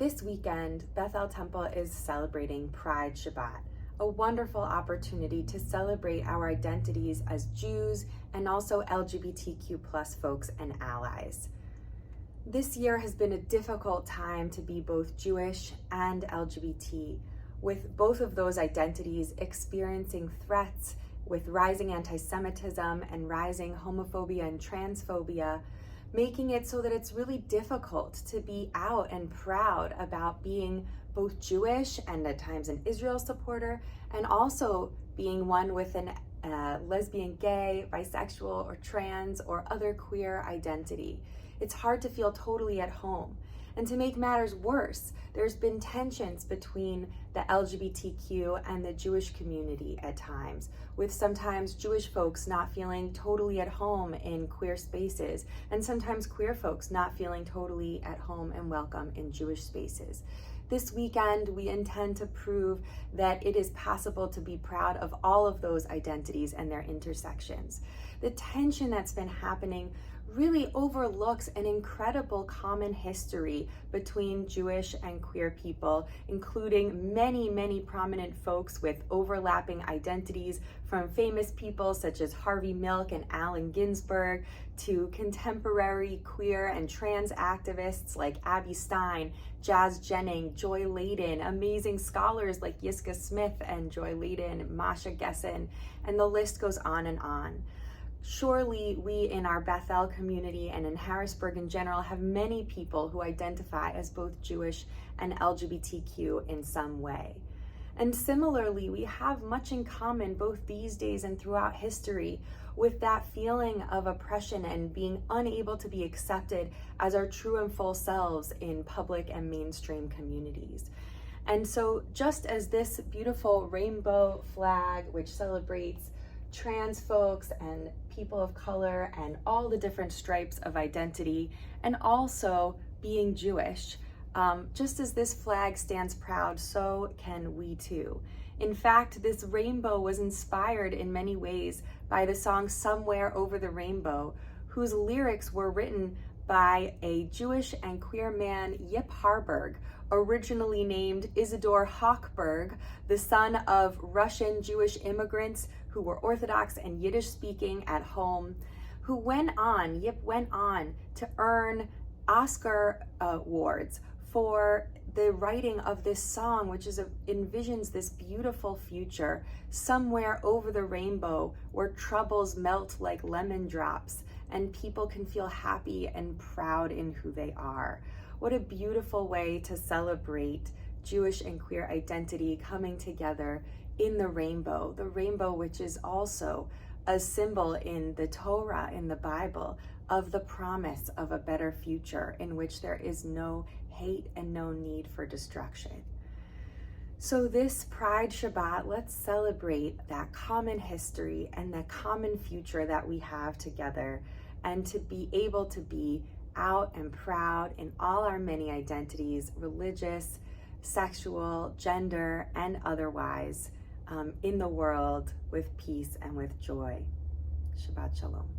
This weekend, Bethel Temple is celebrating Pride Shabbat, a wonderful opportunity to celebrate our identities as Jews and also LGBTQ plus folks and allies. This year has been a difficult time to be both Jewish and LGBT, with both of those identities experiencing threats with rising anti-Semitism and rising homophobia and transphobia, making it so that it's really difficult to be out and proud about being both Jewish and at times an Israel supporter, and also being one with an lesbian, gay, bisexual, or trans, or other queer identity. It's hard to feel totally at home. And to make matters worse, there's been tensions between the LGBTQ and the Jewish community at times, with sometimes Jewish folks not feeling totally at home in queer spaces, and sometimes queer folks not feeling totally at home and welcome in Jewish spaces. This weekend, we intend to prove that it is possible to be proud of all of those identities and their intersections. The tension that's been happening really overlooks an incredible common history between Jewish and queer people, including many, many prominent folks with overlapping identities, from famous people such as Harvey Milk and Allen Ginsberg, to contemporary queer and trans activists like Abby Stein, Jazz Jennings, Joy Ladin, amazing scholars like Yiska Smith and Joy Ladin, Masha Gessen, and the list goes on and on. Surely we in our Bethel community and in Harrisburg in general have many people who identify as both Jewish and LGBTQ in some way. And similarly, we have much in common both these days and throughout history with that feeling of oppression and being unable to be accepted as our true and full selves in public and mainstream communities. And so just as this beautiful rainbow flag, which celebrates trans folks and people of color and all the different stripes of identity, and also being Jewish, just as this flag stands proud, so can we too. In fact, this rainbow was inspired in many ways by the song Somewhere Over the Rainbow, whose lyrics were written by a Jewish and queer man, Yip Harburg, originally named Isidore Hochberg, the son of Russian Jewish immigrants who were Orthodox and Yiddish speaking at home, Yip went on to earn Oscar awards for the writing of this song, which envisions this beautiful future, somewhere over the rainbow, where troubles melt like lemon drops and people can feel happy and proud in who they are. What a beautiful way to celebrate Jewish and queer identity coming together in the rainbow which is also a symbol in the Torah, in the Bible, of the promise of a better future in which there is no hate and no need for destruction. So this Pride Shabbat, let's celebrate that common history and the common future that we have together, and to be able to be out and proud in all our many identities, religious, sexual, gender, and otherwise, in the world with peace and with joy. Shabbat Shalom.